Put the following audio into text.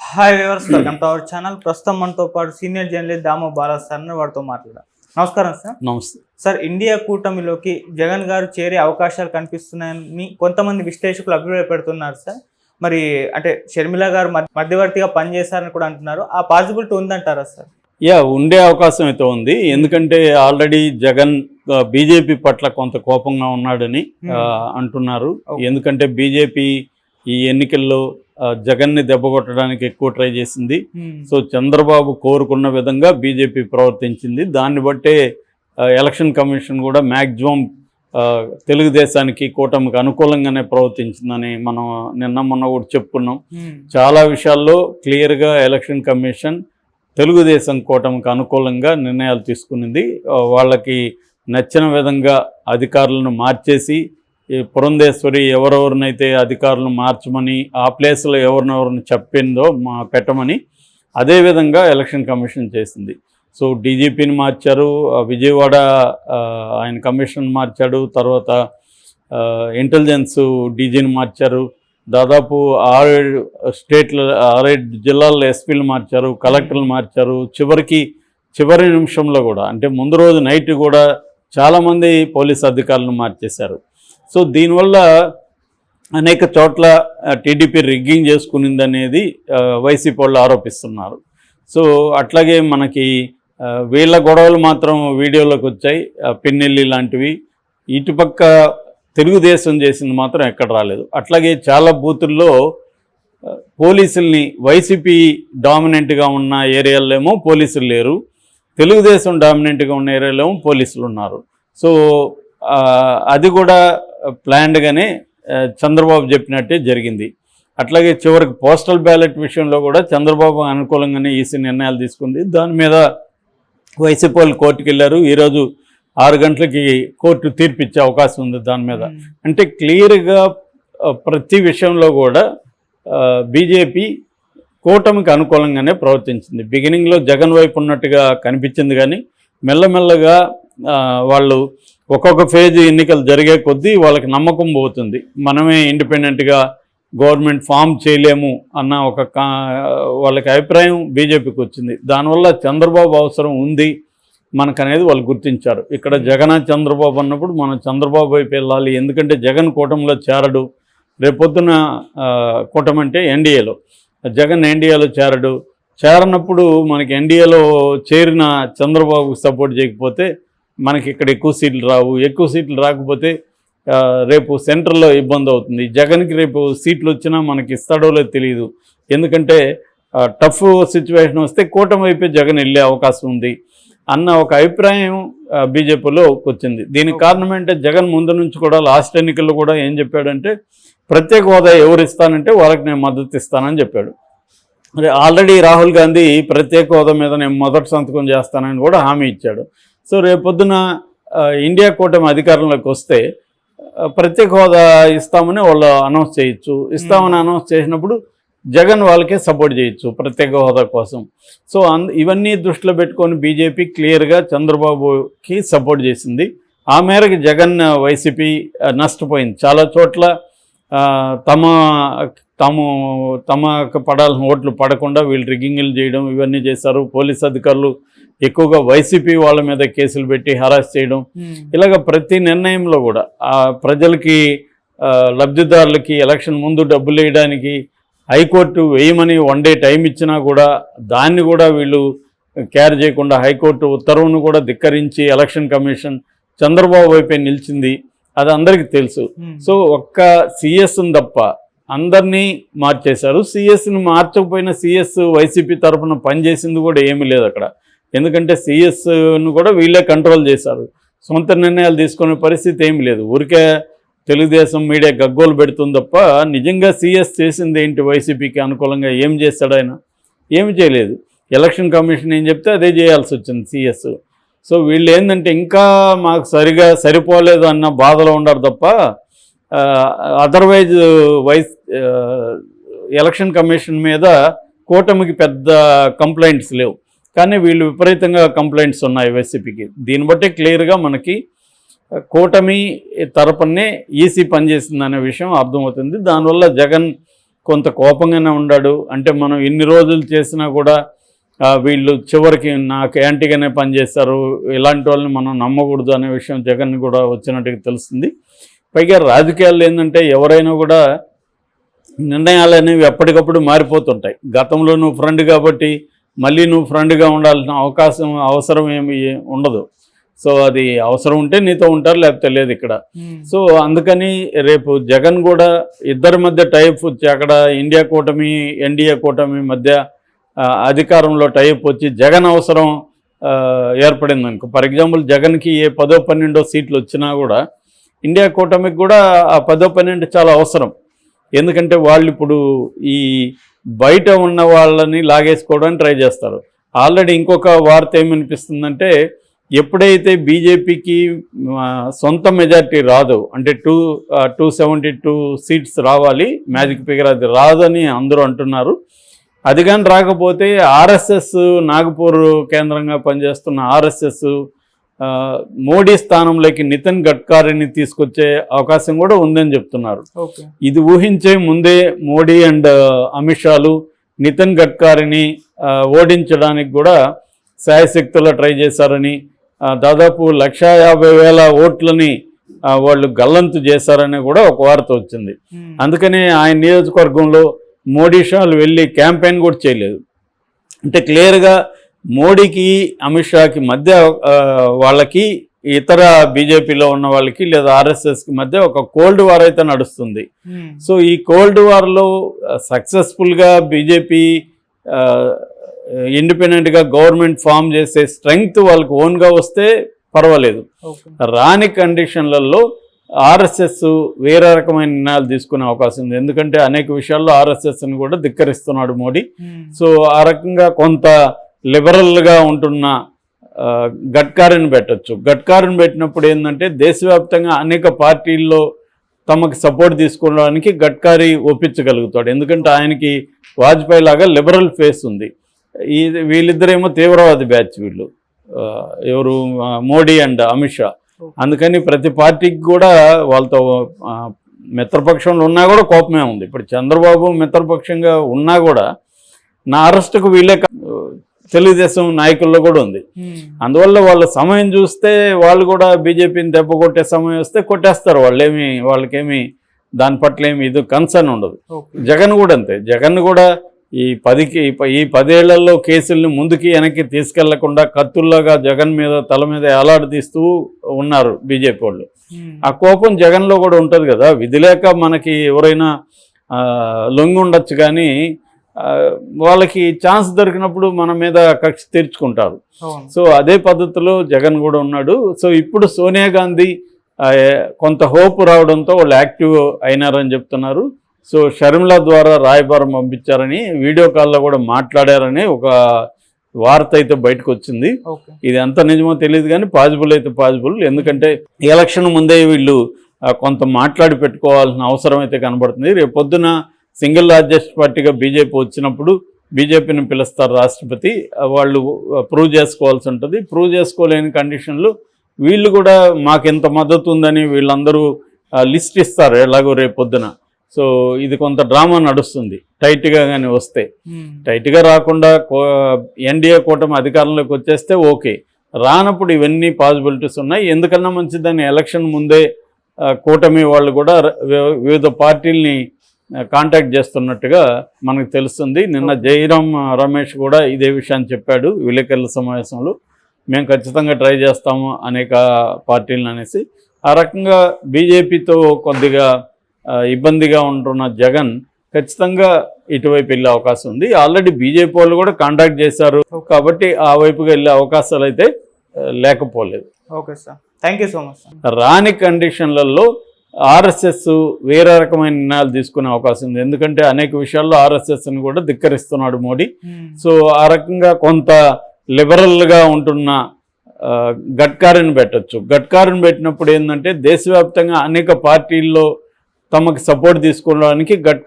Hi viewers, welcome to our channel. ప్రస్తుతం మనతో పాటు senior journalist Damoh Bala sir వారితో మాట్లాడారు. నమస్కారం సార్. నమస్తే సార్, ఇండియా కూటమిలోకి జగన్ గారు చేరే అవకాశాలు కనిపిస్తున్నాయని కొంతమంది విశ్లేషకులు అభిప్రాయపెడుతున్నారు సార్. మరి అంటే షర్మిల గారు మధ్యవర్తిగా పనిచేశారని కూడా అంటున్నారు. ఆ పాసిబిలిటీ ఉందంటారా సార్? ఉండే అవకాశం అయితే ఉంది. ఎందుకంటే ఆల్రెడీ జగన్ బీజేపీ పట్ల కొంత కోపంగా ఉన్నాడని అంటున్నారు. ఎందుకంటే బీజేపీ ఈ ఎన్నికల్లో జగన్ని దెబ్బకొట్టడానికి ఎక్కువ ట్రై చేసింది. సో చంద్రబాబు కోరుకున్న విధంగా బీజేపీ ప్రవర్తించింది. దాన్ని బట్టే ఎలక్షన్ కమిషన్ కూడా మ్యాక్సిమం తెలుగుదేశానికి కూటమికి అనుకూలంగానే ప్రవర్తించిందని మనం మొన్న కూడా చెప్పుకున్నాం. చాలా విషయాల్లో క్లియర్గా ఎలక్షన్ కమిషన్ తెలుగుదేశం కూటమికి అనుకూలంగా నిర్ణయాలు తీసుకునింది. వాళ్ళకి నచ్చిన విధంగా అధికారులను మార్చేసి పురంధేశ్వరి ఎవరెవరినైతే అధికారులను మార్చమని ఆ ప్లేస్లో ఎవరినెవరిని చెప్పిందో పెట్టమని అదేవిధంగా ఎలక్షన్ కమిషన్ చేసింది. సో డీజీపీని మార్చారు, విజయవాడ ఆయన కమిషన్ మార్చాడు, తర్వాత ఇంటెలిజెన్స్ డీజీని మార్చారు, దాదాపు 6 జిల్లాల్లో ఎస్పీలు మార్చారు, కలెక్టర్లు మార్చారు. చివరి నిమిషంలో కూడా అంటే ముందు రోజు నైట్ కూడా చాలామంది పోలీస్ అధికారులను మార్చేశారు. సో దీనివల్ల అనేక చోట్ల టీడీపీ రిగ్గింగ్ చేసుకునిందనేది వైసీపీ వాళ్ళు ఆరోపిస్తున్నారు. సో అట్లాగే మనకి వీళ్ళ గొడవలు మాత్రం వీడియోలోకి వచ్చాయి, పిన్నెల్లి లాంటివి. ఇటుపక్క తెలుగుదేశం చేసింది మాత్రం ఎక్కడ రాలేదు. అట్లాగే చాలా బూతుల్లో పోలీసుల్ని వైసీపీ డామినెంట్గా ఉన్న ఏరియాలో ఏమో పోలీసులు లేరు, తెలుగుదేశం డామినెంట్గా ఉన్న ఏరియాలో ఏమో పోలీసులు ఉన్నారు. సో అది కూడా ప్లాన్డ్గానే చంద్రబాబు చెప్పినట్టే జరిగింది. అట్లాగే చివరికి పోస్టల్ బ్యాలెట్ విషయంలో కూడా చంద్రబాబు అనుకూలంగానే ఈసీ నిర్ణయాలు తీసుకుంది. దాని మీద వైసీపీ వాళ్ళు కోర్టుకు వెళ్ళారు. ఈరోజు 6 గంటలకి కోర్టు తీర్పిచ్చే అవకాశం ఉంది దాని మీద. అంటే క్లియర్గా ప్రతి విషయంలో కూడా బీజేపీ కూటమికి అనుకూలంగానే ప్రవర్తించింది. బిగినింగ్లో జగన్ వైపు ఉన్నట్టుగా కనిపించింది, కానీ మెల్లమెల్లగా వాళ్ళు ఒక్కొక్క ఫేజ్ ఎన్నికలు జరిగే కొద్దీ వాళ్ళకి నమ్మకం పోతుంది. మనమే ఇండిపెండెంట్గా గవర్నమెంట్ ఫామ్ చేయలేము అన్న వాళ్ళకి అభిప్రాయం బీజేపీకి వచ్చింది. దానివల్ల చంద్రబాబు అవసరం ఉంది మనకనేది వాళ్ళు గుర్తించారు. ఇక్కడ జగన్ చంద్రబాబు అన్నప్పుడు మనం చంద్రబాబు వైపు వెళ్ళాలి. ఎందుకంటే జగన్ కూటమిలో చేరడు, రేపొద్దున కూటమి అంటే ఎన్డీఏలో, జగన్ ఎన్డీఏలో చేరనప్పుడు మనకి ఎన్డీఏలో చేరిన చంద్రబాబుకు సపోర్ట్ చేయకపోతే మనకి ఇక్కడ ఎక్కువ సీట్లు రాకపోతే రేపు సెంట్రల్లో ఇబ్బంది అవుతుంది. జగన్కి రేపు సీట్లు వచ్చినా మనకి ఇస్తాడో లేదో తెలియదు. ఎందుకంటే టఫ్ సిచ్యువేషన్ వస్తే కూటమి వైపే జగన్ వెళ్ళే అవకాశం ఉంది అన్న ఒక అభిప్రాయం బీజేపీలో వచ్చింది. దీనికి కారణం ఏంటంటే జగన్ ముందు నుంచి కూడా లాస్ట్ ఎన్నికల్లో కూడా ఏం చెప్పాడంటే ప్రత్యేక హోదా ఎవరు ఇస్తానంటే వాళ్ళకి నేను మద్దతు ఇస్తానని చెప్పాడు. ఆల్రెడీ రాహుల్ గాంధీ ప్రత్యేక హోదా మీద నేను మొదటి సంతకం చేస్తానని కూడా హామీ ఇచ్చాడు. సో రేపొద్దున ఇండియా కూటమి అధికారంలోకి వస్తే ప్రత్యేక హోదా ఇస్తామని వాళ్ళు అనౌన్స్ చేయొచ్చు. ఇస్తామని అనౌన్స్ చేసినప్పుడు జగన్ వాళ్ళకే సపోర్ట్ చేయొచ్చు ప్రత్యేక హోదా కోసం. సో ఇవన్నీ దృష్టిలో పెట్టుకొని బీజేపీ క్లియర్గా చంద్రబాబుకి సపోర్ట్ చేసింది. ఆ మేరకు జగన్ వైసీపీ నష్టపోయింది. చాలా చోట్ల తమకు పడాల్సిన ఓట్లు పడకుండా వీళ్ళు రిగ్గింగ్లు చేయడం ఇవన్నీ చేశారు. పోలీస్ అధికారులు ఎక్కువగా వైసీపీ వాళ్ళ మీద కేసులు పెట్టి హరాస్ చేయడం, ఇలాగ ప్రతి నిర్ణయంలో కూడా ప్రజలకి లబ్ధిదారులకి ఎలక్షన్ ముందు డబ్బులు వేయడానికి హైకోర్టు వేయమని 1 డే టైం ఇచ్చినా కూడా దాన్ని కూడా వీళ్ళు కేర్ చేయకుండా హైకోర్టు ఉత్తర్వును కూడా ధిక్కరించి ఎలక్షన్ కమిషన్ చంద్రబాబు వైపే నిలిచింది. అది అందరికీ తెలుసు. సో ఒక్క సిఎస్ని తప్ప అందరినీ మార్చేశారు. సిఎస్ని మార్చకపోయినా సిఎస్ వైసీపీ తరఫున పనిచేసింది కూడా ఏమీ లేదు అక్కడ. ఎందుకంటే సిఎస్ను కూడా వీళ్ళే కంట్రోల్ చేశారు. సొంత నిర్ణయాలు తీసుకునే పరిస్థితి ఏమీ లేదు. ఊరికే తెలుగుదేశం మీడియా గగ్గోలు పెడుతుంది తప్ప నిజంగా సిఎస్ చేసింది ఏంటి? వైసీపీకి అనుకూలంగా ఏం చేస్తాడు ఆయన? ఏమి చేయలేదు. ఎలక్షన్ కమిషన్ ఏం చెప్తే అదే చేయాల్సి వచ్చింది సిఎస్. సో వీళ్ళు ఏంటంటే ఇంకా మాకు సరిపోలేదు అన్న బాధలో ఉండరు తప్ప అదర్వైజ్ ఎలక్షన్ కమిషన్ మీద కూటమికి పెద్ద కంప్లైంట్స్ లేవు, కానీ వీళ్ళు విపరీతంగా కంప్లైంట్స్ ఉన్నాయి వైసీపీకి. దీన్ని బట్టి క్లియర్గా మనకి కూటమి తరపునే ఈసీ పనిచేసిందనే విషయం అర్థమవుతుంది. దానివల్ల జగన్ కొంత కోపంగానే ఉన్నాడు. అంటే మనం ఇన్ని రోజులు చేసినా కూడా వీళ్ళు చివరికి నాకు యాంటీగానే పనిచేస్తారు, ఇలాంటి వాళ్ళని మనం నమ్మకూడదు అనే విషయం జగన్ కూడా వచ్చినట్టుగా తెలుస్తుంది. పైగా రాజకీయాల్లో ఏంటంటే ఎవరైనా కూడా నిర్ణయాలు అనేవి ఎప్పటికప్పుడు మారిపోతుంటాయి. గతంలో నువ్వు ఫ్రెండ్ కాబట్టి మళ్ళీ నువ్వు ఫ్రెండ్గా ఉండాల్సిన అవసరం ఏమి ఉండదు. సో అది అవసరం ఉంటే నీతో ఉంటారు, లేకపోతే లేదు ఇక్కడ. సో అందుకని రేపు జగన్ కూడా ఇద్దరి మధ్య టైప్ వచ్చి అక్కడ ఇండియా కూటమి ఎన్డీఏ కూటమి మధ్య అధికారంలో టైప్ వచ్చి జగన్ అవసరం ఏర్పడింది అనుకో. ఫర్ ఎగ్జాంపుల్ జగన్కి ఏ 10-12 సీట్లు వచ్చినా కూడా ఇండియా కూటమికి కూడా ఆ 10-12 చాలా అవసరం. ఎందుకంటే వాళ్ళు ఇప్పుడు ఈ బయట ఉన్న వాళ్ళని లాగేసుకోవడానికి ట్రై చేస్తారు. ఆల్రెడీ ఇంకొక వార్త ఏమనిపిస్తుందంటే ఎప్పుడైతే బీజేపీకి సొంత మెజార్టీ రాదు, అంటే 272 సీట్స్ రావాలి మ్యాజిక్ ఫిగర్, అది రాదని అందరూ అంటున్నారు. అది కానీ రాకపోతే ఆర్ఎస్ఎస్ నాగపూర్ కేంద్రంగా పనిచేస్తున్న ఆర్ఎస్ఎస్ మోడీ స్థానంలోకి నితిన్ గడ్కరీని తీసుకొచ్చే అవకాశం కూడా ఉందని చెప్తున్నారు. ఇది ఊహించే ముందే మోడీ అండ్ అమిత్ షాలు నితిన్ గడ్కరీని ఓడించడానికి కూడా శాయశక్తుల్లో ట్రై చేశారని, దాదాపు 150,000 ఓట్లని వాళ్ళు గల్లంతు చేశారని కూడా ఒక వార్త వచ్చింది. అందుకనే ఆయన నియోజకవర్గంలో మోడీ షాలు వెళ్ళి క్యాంపెయిన్ కూడా చేయలేదు. అంటే క్లియర్గా మోడీకి అమిత్ షాకి మధ్య వాళ్ళకి ఇతర బీజేపీలో ఉన్న వాళ్ళకి లేదా ఆర్ఎస్ఎస్కి మధ్య ఒక కోల్డ్ వార్ అయితే నడుస్తుంది. సో ఈ కోల్డ్ వార్లో సక్సెస్ఫుల్గా బీజేపీ ఇండిపెండెంట్గా గవర్నమెంట్ ఫామ్ చేసే స్ట్రెంగ్త్ వాళ్ళకి ఓన్గా వస్తే పర్వాలేదు. రాని కండిషన్లలో ఆర్ఎస్ఎస్ వేరే రకమైన నిర్ణయాలు తీసుకునే అవకాశం ఉంది. ఎందుకంటే అనేక విషయాల్లో ఆర్ఎస్ఎస్ని కూడా ధిక్కరిస్తున్నాడు మోడీ. సో ఆ రకంగా కొంత లిబరల్గా ఉంటున్న గడ్కరీని పెట్టచ్చు. గడ్కరీని పెట్టినప్పుడు ఏంటంటే దేశవ్యాప్తంగా అనేక పార్టీల్లో తమకు సపోర్ట్ తీసుకోవడానికి గడ్కరీ ఒప్పించగలుగుతాడు. ఎందుకంటే ఆయనకి వాజ్పేయి లాగా లిబరల్ ఫేస్ ఉంది. వీళ్ళిద్దరేమో తీవ్రవాది బ్యాచ్ వీళ్ళు, ఎవరు మోడీ అండ్ అమిత్ షా. అందుకని ప్రతి పార్టీకి కూడా వాళ్ళతో మిత్రపక్షంలో ఉన్నా కూడా కోపమే ఉంది. ఇప్పుడు చంద్రబాబు మిత్రపక్షంగా ఉన్నా కూడా నా అరెస్టుకు వీళ్ళే తెలుగుదేశం నాయకుల్లో కూడా ఉంది. అందువల్ల వాళ్ళ సమయం చూస్తే వాళ్ళు కూడా బీజేపీని దెబ్బ కొట్టే సమయం వస్తే కొట్టేస్తారు. వాళ్ళకేమి దాని పట్ల ఏమి ఇది కన్సర్న్ ఉండదు. జగన్ కూడా అంతే. జగన్ కూడా ఈ 10 ఏళ్లలో కేసుల్ని ముందుకి వెనక్కి తీసుకెళ్లకుండా కత్తుల్లాగా జగన్ మీద తల మీద ఏలాడదీస్తూ ఉన్నారు బీజేపీ వాళ్ళు. ఆ కోపం జగన్లో కూడా ఉంటుంది కదా. విధి లేక మనకి ఎవరైనా లొంగి ఉండొచ్చు, కానీ వాళ్ళకి ఛాన్స్ దొరికినప్పుడు మన మీద కక్ష తీర్చుకుంటారు. సో అదే పద్ధతిలో జగన్ కూడా ఉన్నాడు. సో ఇప్పుడు సోనియా గాంధీ కొంత హోప్ రావడంతో వాళ్ళు యాక్టివ్ అయినారని చెప్తున్నారు. సో షర్మిల ద్వారా రాయబారం పంపించారని, వీడియో కాల్లో కూడా మాట్లాడారని ఒక వార్త అయితే బయటకు వచ్చింది. ఇది ఎంత నిజమో తెలియదు, కానీ పాజిబుల్ అయితే పాజిబుల్. ఎందుకంటే ఎలక్షన్ ముందే వీళ్ళు కొంత మాట్లాడి పెట్టుకోవాల్సిన అవసరం అయితే కనబడుతుంది. రేపు పొద్దున సింగిల్ లార్జెస్ట్ పార్టీగా బీజేపీ వచ్చినప్పుడు బీజేపీని పిలుస్తారు రాష్ట్రపతి. వాళ్ళు ప్రూవ్ చేసుకోవాల్సి ఉంటుంది. ప్రూవ్ చేసుకోలేని కండిషన్లు వీళ్ళు కూడా మాకు ఎంత మద్దతు ఉందని వీళ్ళందరూ లిస్ట్ ఇస్తారు ఎలాగో రేపు పొద్దున. సో ఇది కొంత డ్రామా నడుస్తుంది. టైట్గా కానీ వస్తే, టైట్గా రాకుండా ఎన్డీఏ కూటమి అధికారంలోకి వచ్చేస్తే ఓకే, రానప్పుడు ఇవన్నీ పాసిబిలిటీస్ ఉన్నాయి. ఎందుకన్నా మంచిదని ఎలక్షన్ ముందే కూటమి వాళ్ళు కూడా వివిధ పార్టీల్ని కాంటాక్ట్ చేస్తున్నట్టుగా మనకు తెలుస్తుంది. నిన్న జైరాం రమేష్ కూడా ఇదే విషయాన్ని చెప్పాడు విలేకరుల సమావేశంలో. మేము ఖచ్చితంగా ట్రై చేస్తాము అనేక పార్టీలను అనేసి. ఆ రకంగా బీజేపీతో కొద్దిగా ఇబ్బందిగా ఉంటున్న జగన్ ఖచ్చితంగా ఇటువైపు వెళ్ళే అవకాశం ఉంది. ఆల్రెడీ బీజేపీ వాళ్ళు కూడా కాంటాక్ట్ చేశారు కాబట్టి ఆ వైపుగా వెళ్ళే అవకాశాలు అయితే లేకపోలేదు. Okay sir, thank you so much. రాని కండిషన్లలో ఆర్ఎస్ఎస్ వేరే రకమైన నిర్ణయాలు తీసుకునే అవకాశం ఉంది. ఎందుకంటే అనేక విషయాల్లో ఆర్ఎస్ఎస్ని కూడా ధిక్కరిస్తున్నాడు మోడీ. సో ఆ రకంగా కొంత లిబరల్గా ఉంటున్న గడ్కరీని పెట్టచ్చు. గడ్కరీని పెట్టినప్పుడు ఏంటంటే దేశవ్యాప్తంగా అనేక పార్టీల్లో తమకు సపోర్ట్ తీసుకోవడానికి